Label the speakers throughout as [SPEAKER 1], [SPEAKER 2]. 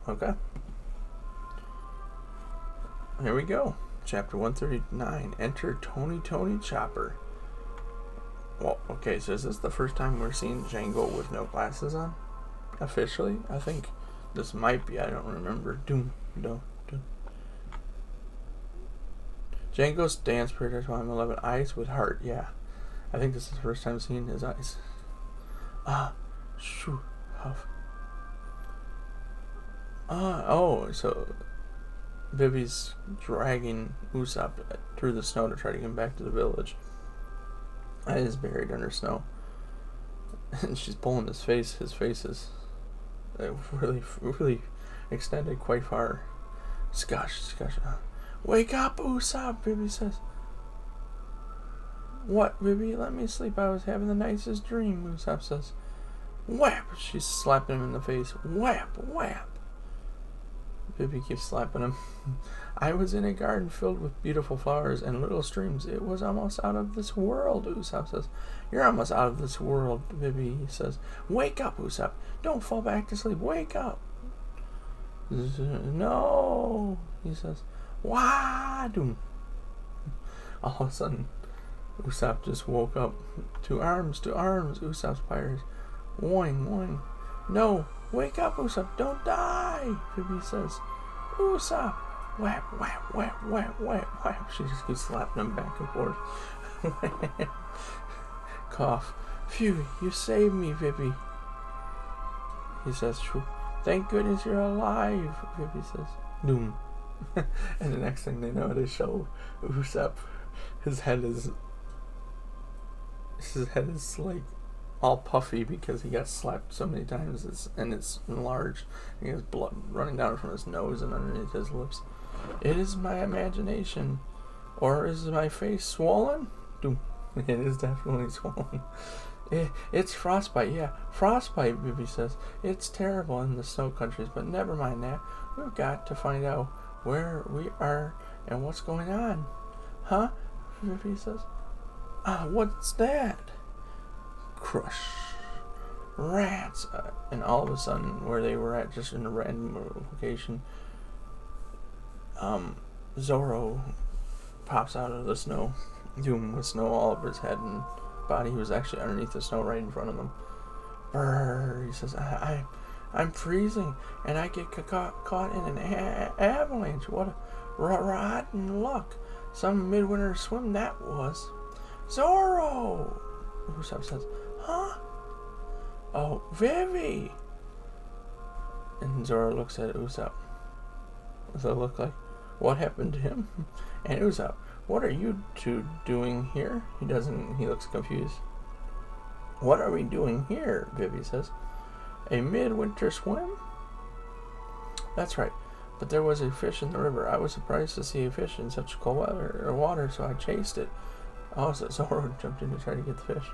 [SPEAKER 1] Okay. Here we go. Chapter 139. Enter Tony Chopper. Well, okay, so is this the first time we're seeing Django with no glasses on? Officially? I think this might be. I don't remember. Doom. Django's dance project while I'm 11. Eyes with heart. Yeah. I think this is the first time seeing his eyes. Shoo. Huff. So Vivi's dragging Usopp through the snow to try to get him back to the village. He is buried under snow. And she's pulling his face. His face is really extended quite far. Gosh. Wake up, Usopp, Vivi says. What, Vivi? Let me sleep. I was having the nicest dream, Usopp says. Whap! She's slapping him in the face. Whap! Vivi keeps slapping him. I was in a garden filled with beautiful flowers and little streams. It was almost out of this world, Usopp says. You're almost out of this world, Vivi says. Wake up, Usopp. Don't fall back to sleep. Wake up. No, he says. Wah-doom. All of a sudden, Usopp just woke up. To arms, Usopp's pirates. Woing. No, wake up, Usopp. Don't die, Vivi says. Usopp. Whap. She just keeps slapping him back and forth. Cough. Phew, you saved me, Vivi. He says, true. Thank goodness you're alive, Vivi says. Doom. And the next thing they know, they show Usopp. His head is like all puffy because he got slapped so many times, and it's enlarged. He has blood running down from his nose and underneath his lips. It is my imagination, or is my face swollen? Doom. It is definitely swollen. It's frostbite, yeah. Frostbite, Vivi says. It's terrible in the snow countries, but never mind that. We've got to find out where we are and what's going on. Huh? Vivi says. What's that? Crush. Rats. And all of a sudden, where they were at, just in a random location, Zoro pops out of the snow. Doom with snow all over his head and body. He was actually underneath the snow right in front of them. Brrr, he says, I'm freezing, and I get caught in an avalanche. What a rotten luck. Some midwinter swim that was. Zoro! Usopp says, huh? Oh, Vivi! And Zoro looks at Usopp. What's that look like? What happened to him? And Usopp, what are you two doing here? He looks confused. What are we doing here? Vivi says. A midwinter swim? That's right. But there was a fish in the river. I was surprised to see a fish in such cold water, so I chased it. Oh, so Zoro jumped in to try to get the fish.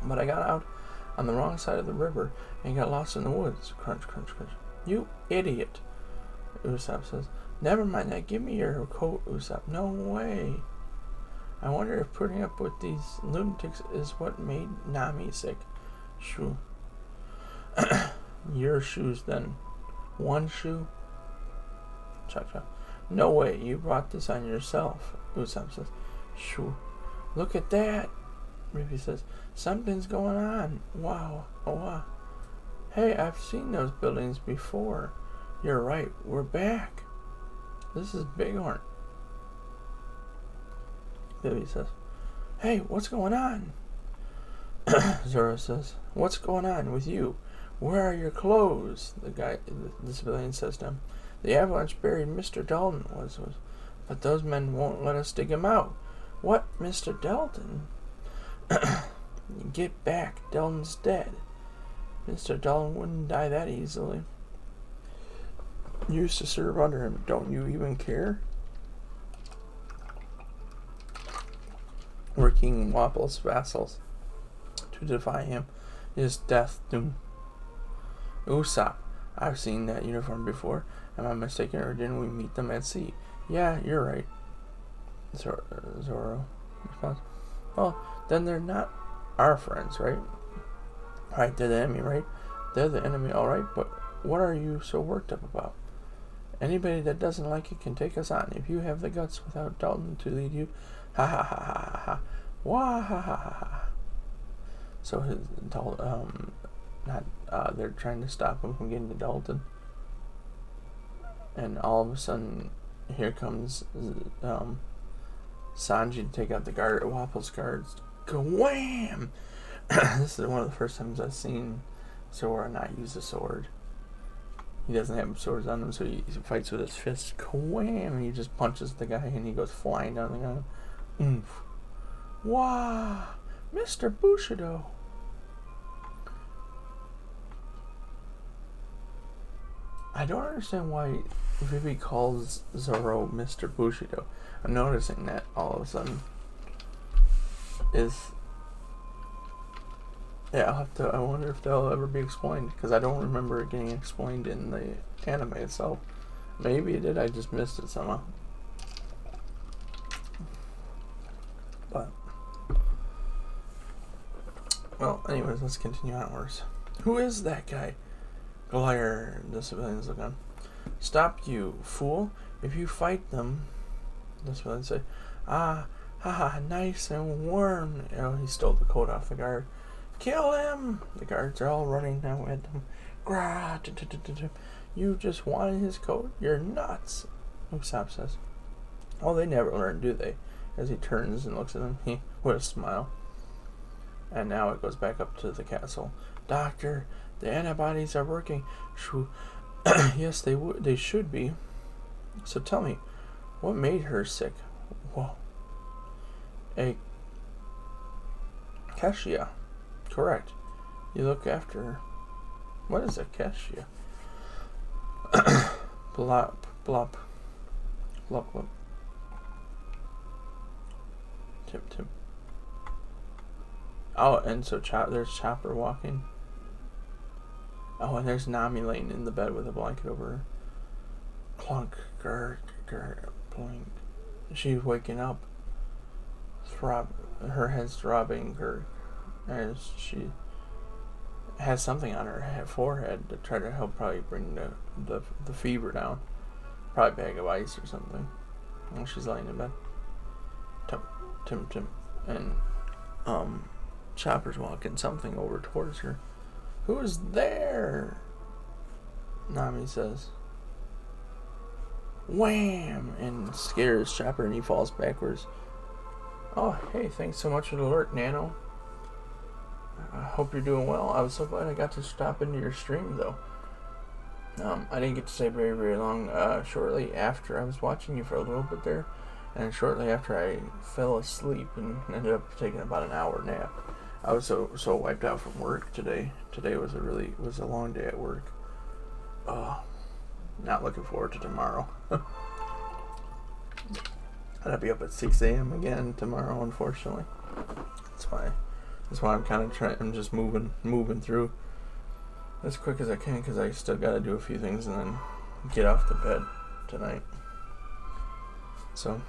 [SPEAKER 1] But I got out on the wrong side of the river and got lost in the woods. Crunch. You idiot, Usopp says. Never mind that. Give me your coat, Usopp. No way. I wonder if putting up with these lunatics is what made Nami sick. Shoo. Your shoes, then. One shoe? Cha. No way. You brought this on yourself, Usopp says. Shoo. Look at that, Vivi says. Something's going on. Wow. Hey, I've seen those buildings before. You're right. We're back. This is Bighorn. Vivi says. Hey, what's going on? Zoro says. What's going on with you? Where are your clothes? The civilian says to him. The avalanche buried Mr. Dalton was. But those men won't let us dig him out. What, Mr. Dalton? Get back. Dalton's dead. Mr. Dalton wouldn't die that easily. You used to serve under him. Don't you even care? We're King Wapple's vassals. To defy him is death doom. Usopp, I've seen that uniform before. Am I mistaken, or didn't we meet them at sea? Yeah, you're right. Zoro responds. Well, then they're not our friends, right? Right, they're the enemy, right? They're the enemy, alright, but What are you so worked up about? Anybody that doesn't like it can take us on. If you have the guts without Dalton to lead you, ha ha ha ha ha ha, wah ha ha ha ha. So they're trying to stop him from getting to Dalton, and all of a sudden, here comes Sanji to take out the guard, Wapple's guards. Wham! This is one of the first times I've seen Zoro not use a sword. He doesn't have swords on him, so he fights with his fist. Wham! He just punches the guy, and he goes flying down the ground. Oomph! Wah! Mr. Bushido! I don't understand why Vivi calls Zoro Mr. Bushido. I'm noticing that all of a sudden. I wonder if they'll ever be explained, because I don't remember it getting explained in the anime itself. Maybe it did, I just missed it somehow. But, well, anyways, let's continue onwards. Who is that guy? Glare, the civilians look on. Stop, you fool. If you fight them, the civilians say, ah, haha, nice and warm. Oh, he stole the coat off the guard. Kill him! The guards are all running now at him. Grah! You just wanted his coat? You're nuts! Usopp says. Oh, they never learn, do they? As he turns and looks at him, with a smile. And now it goes back up to the castle. Doctor, the antibodies are working. Yes, they should be. So tell me, what made her sick? Whoa. A Keshia. Correct. You look after her. What is a Keshia? Blop, blop. Blop, blop. Tip. Oh, and so there's Chopper walking. Oh, and there's Nami laying in the bed with a blanket over her. Clunk, grr, blink. She's waking up. Her head's throbbing, as she has something on her forehead to try to help probably bring the fever down. Probably a bag of ice or something. And she's laying in bed. Tim. And, Chopper's walking something over towards her. Who is there? Nami says. Wham! And scares Chopper and he falls backwards. Oh, hey, thanks so much for the alert, Nano. I hope you're doing well. I was so glad I got to stop into your stream, though. I didn't get to stay very, very long. Shortly after, I was watching you for a little bit there, and shortly after I fell asleep and ended up taking about an hour nap. I was so wiped out from work today. Today was a long day at work. Not looking forward to tomorrow. I'll be up at 6 a.m. again tomorrow, unfortunately. That's why I'm kind of I'm just moving through as quick as I can, because I still got to do a few things and then get off the bed tonight. So,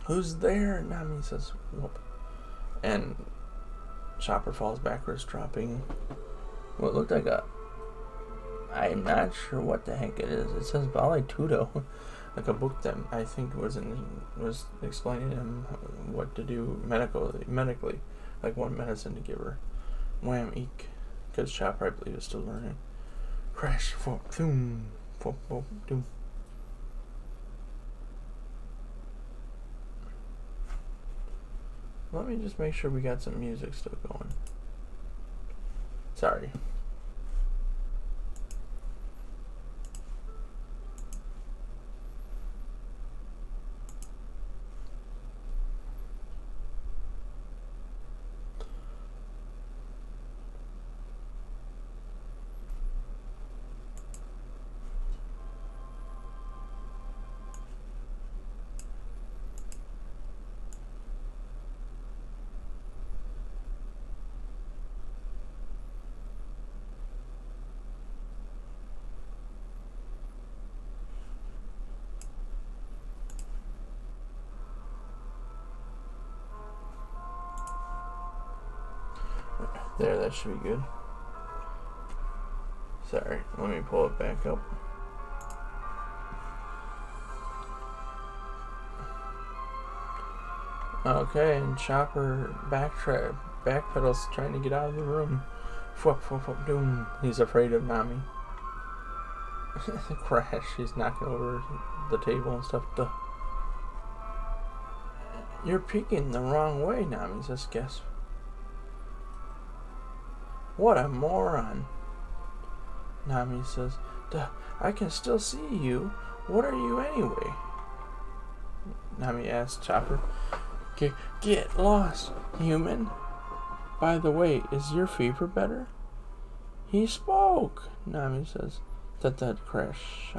[SPEAKER 1] who's there? Nami says, whoop. And Chopper falls backwards, dropping what looked like I'm not sure what the heck it is. It says Vale Tudo. Like a book that I think was explaining to him what to do medically, like what medicine to give her. Wham, eek, because Chopper, I believe, is still learning. Crash, fop, doom, fop, fop, doom. Let me just make sure we got some music still going. Sorry. There, that should be good. Sorry, let me pull it back up. Okay, and Chopper backpedals trying to get out of the room. Whoop, whoop, whoop, doom. He's afraid of Nami. Crash, he's knocking over the table and stuff. Duh. You're peeking the wrong way, Nami says. Guess. What a moron. Nami says, duh, I can still see you. What are you anyway? Nami asks Chopper. Get lost, human. By the way, is your fever better? He spoke, Nami says. That Crash.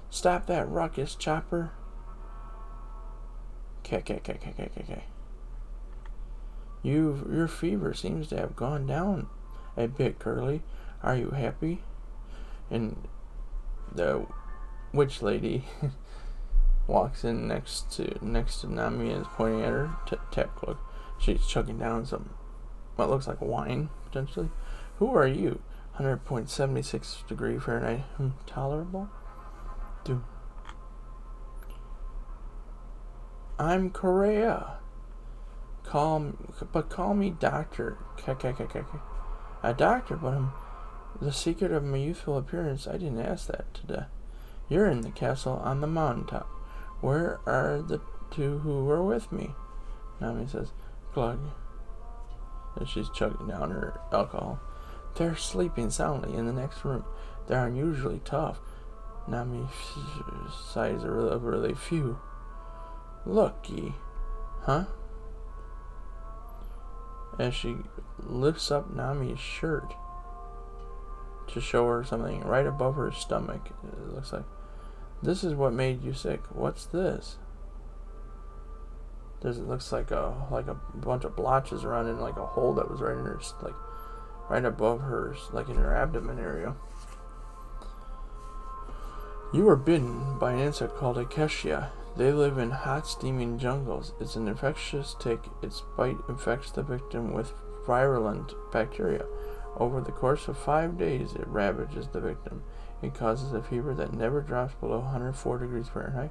[SPEAKER 1] Stop that ruckus, Chopper. Your fever seems to have gone down a bit, Curly. Are you happy? And the witch lady walks in next to Nami and is pointing at her. Tap cloak. She's chugging down some what looks like wine, potentially. Who are you? 100.76 degree Fahrenheit. Tolerable? Dude. I'm Correa. Call me doctor. A doctor, but I'm the secret of my youthful appearance. I didn't ask that today. You're in the castle on the mountaintop. Where are the two who were with me? Nami says, glug. And she's chugging down her alcohol. They're sleeping soundly in the next room. They're unusually tough. Nami sighs a really few. Lucky. Huh? As she lifts up Nami's shirt to show her something right above her stomach. It looks like, this is what made you sick. What's this? It looks like a bunch of blotches around in like a hole that was right in her, like right above her, like in her abdomen area. You were bitten by an insect called acacia. They live in hot, steaming jungles. It's an infectious tick. Its bite infects the victim with virulent bacteria. Over the course of 5 days, it ravages the victim. It causes a fever that never drops below 104 degrees Fahrenheit.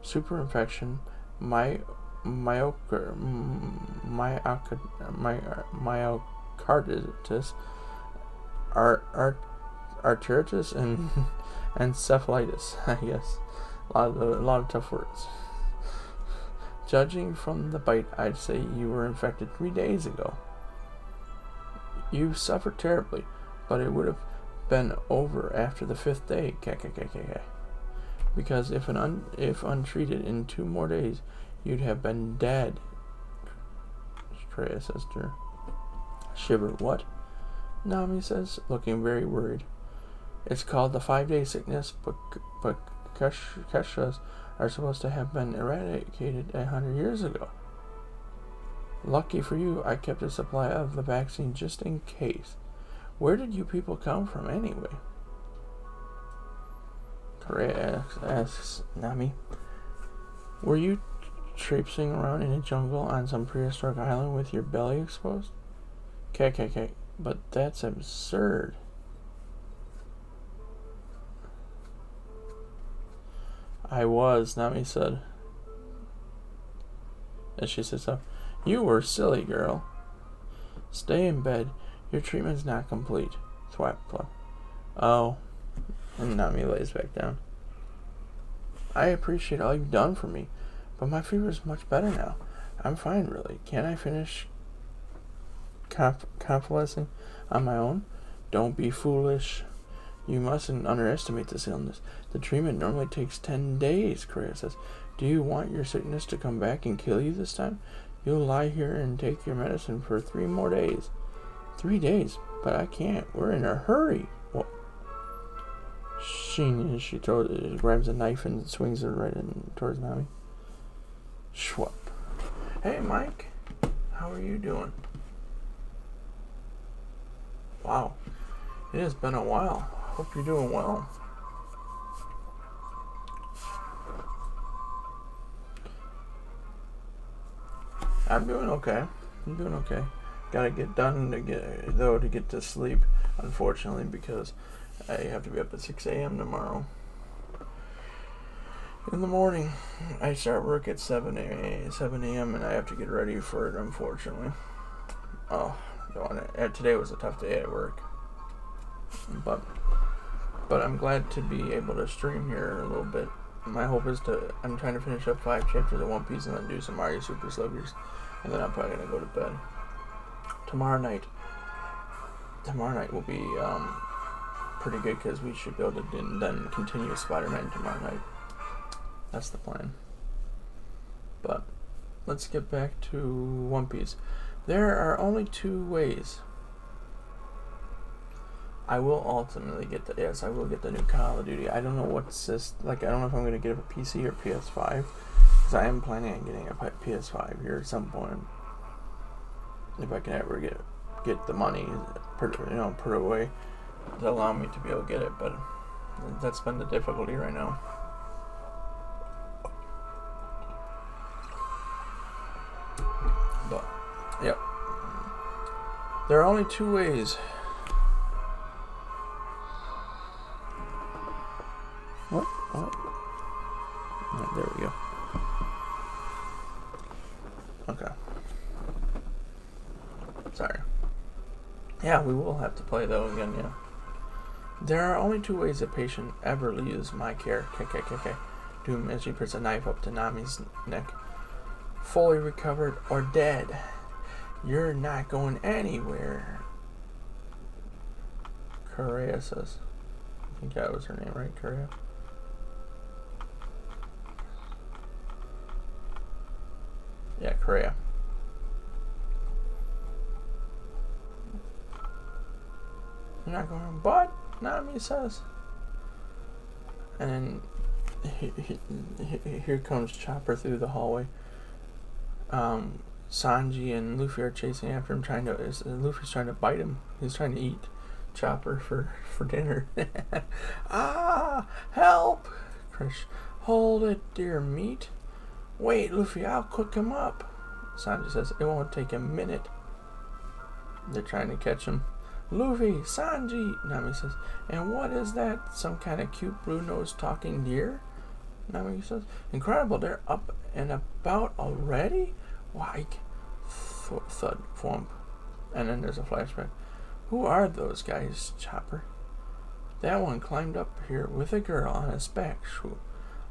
[SPEAKER 1] Superinfection, myocarditis, arteritis, and encephalitis. I guess a lot of tough words. Judging from the bite, I'd say you were infected 3 days ago. You suffered terribly, but it would have been over after the 5th day. Because if untreated in 2 more days, you'd have been dead. Freya says to her. Shiver, what? Nami says, looking very worried. It's called the 5-day sickness, but Keshas are supposed to have been eradicated 100 years ago. Lucky for you, I kept a supply of the vaccine just in case. Where did you people come from anyway? Correa asks Nami. Were you traipsing around in a jungle on some prehistoric island with your belly exposed? But that's absurd. I was, Nami said. As she sits up. You were silly, girl. Stay in bed. Your treatment's not complete. Thwap, plug. Oh. And Nami lays back down. I appreciate all you've done for me, but my fever's much better now. I'm fine, really. Can't I finish convalescing on my own? Don't be foolish. You mustn't underestimate this illness. The treatment normally takes 10 days, Correa says. Do you want your sickness to come back and kill you this time? You'll lie here and take your medicine for 3 more days. 3 days? But I can't. We're in a hurry. Well, she grabs a knife and swings it right towards Nami. Schwupp. Hey, Mike. How are you doing? Wow. It has been a while. Hope you're doing well. I'm doing okay. Gotta get done to get to sleep, unfortunately, because I have to be up at 6 a.m. tomorrow. In the morning, I start work at 7 a.m. and I have to get ready for it, unfortunately. Oh, today was a tough day at work. But I'm glad to be able to stream here a little bit. My hope is I'm trying to finish up 5 chapters of One Piece and then do some Mario Super Sluggers. And then I'm probably going to go to bed. Tomorrow night will be pretty good because we should be able to then continue Spider-Man tomorrow night. That's the plan. But let's get back to One Piece. There are only 2 ways. I will ultimately get I will get the new Call of Duty. I don't know what's this, I don't know if I'm going to get a PC or PS5. Because I am planning on getting a PS5 here at some point. If I can ever get the money put away to allow me to be able to get it. But that's been the difficulty right now. But, yep. There are only 2 ways. What? Oh, there we go. Okay. Sorry. Yeah, we will have to play though again, yeah. There are only 2 ways a patient ever leaves my care. Doom as she puts a knife up to Nami's neck. Fully recovered or dead. You're not going anywhere. Correa says. I think that was her name, right? Correa? Yeah, Correa. You're not going, but Nami says. And here comes Chopper through the hallway. Sanji and Luffy are chasing after him, Luffy's trying to bite him. He's trying to eat Chopper for dinner. Ah, help! Krish, hold it, dear meat. Wait, Luffy, I'll cook him up. Sanji says, it won't take a minute. They're trying to catch him. Luffy, Sanji, Nami says, and what is that? Some kind of cute blue-nosed talking deer? Nami says, incredible, they're up and about already? Why? Thud, thwomp. And then there's a flashback. Who are those guys, Chopper? That one climbed up here with a girl on his back,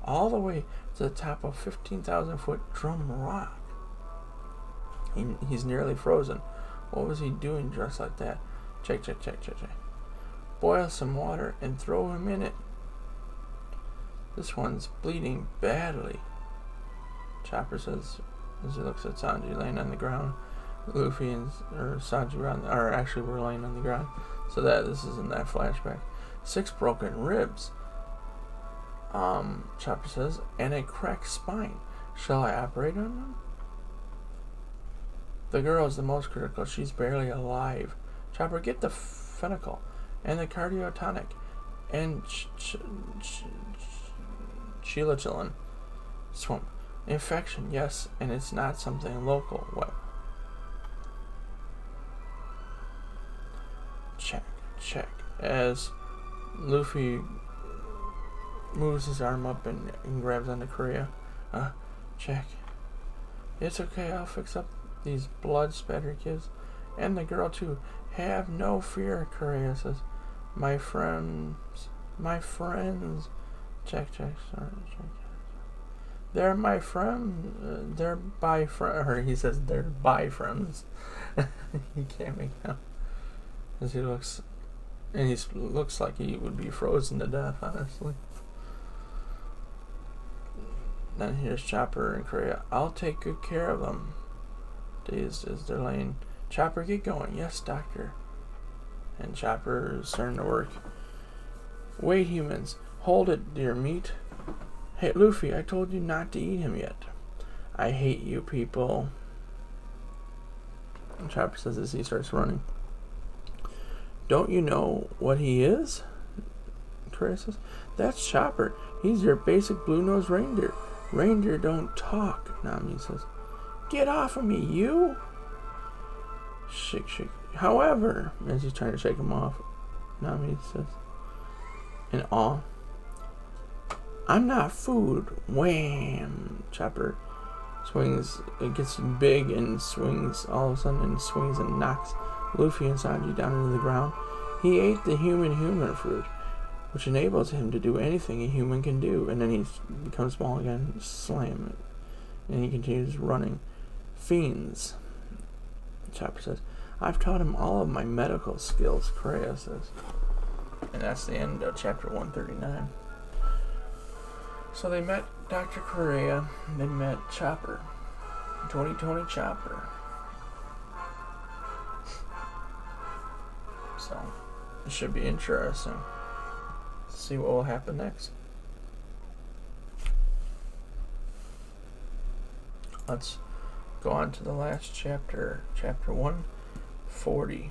[SPEAKER 1] all the way to the top of 15,000-foot Drum Rock. He's nearly frozen. What was he doing dressed like that? Check. Boil some water and throw him in it. This one's bleeding badly. Chopper says as he looks at Sanji laying on the ground. Luffy and Sanji were laying on the ground. So this is in that flashback. 6 broken ribs. Chopper says, and a cracked spine. Shall I operate on them? The girl is the most critical. She's barely alive. Chopper, get the fennel and the cardiotonic and chilachillin. Swamp. Infection, yes, and it's not something local. What? Check. As Luffy moves his arm up and grabs onto Korea. Check. It's okay, I'll fix up these blood-spattered kids. And the girl, too. Have no fear, Korea says. My friends. Check. They're my friends. They're by friends. Or he says they're by friends. He can't make out. As he looks. And he looks like he would be frozen to death, honestly. Then here's Chopper and Korea. I'll take good care of them. Dazed as they're laying. Chopper, get going. Yes, doctor. And Chopper is starting to work. Wait, humans. Hold it, dear meat. Hey, Luffy, I told you not to eat him yet. I hate you people. And Chopper says as he starts running. Don't you know what he is? Korea says. That's Chopper. He's your basic blue-nosed reindeer. Reindeer don't talk, Nami says. Get off of me, you! Shake. However, as he's trying to shake him off, Nami says, awe. I'm not food. Wham! Chopper swings. It gets big and swings all of a sudden and swings and knocks Luffy and Sanji down into the ground. He ate the human fruit, which enables him to do anything a human can do. And then he becomes small again. Slam it. And he continues running. Fiends. Chopper says, I've taught him all of my medical skills, Correa says. And that's the end of chapter 139. So they met Dr. Correa, they met Chopper. Tony Chopper. So, it should be interesting. Let's see what will happen next. Let's go on to the last chapter, chapter 140.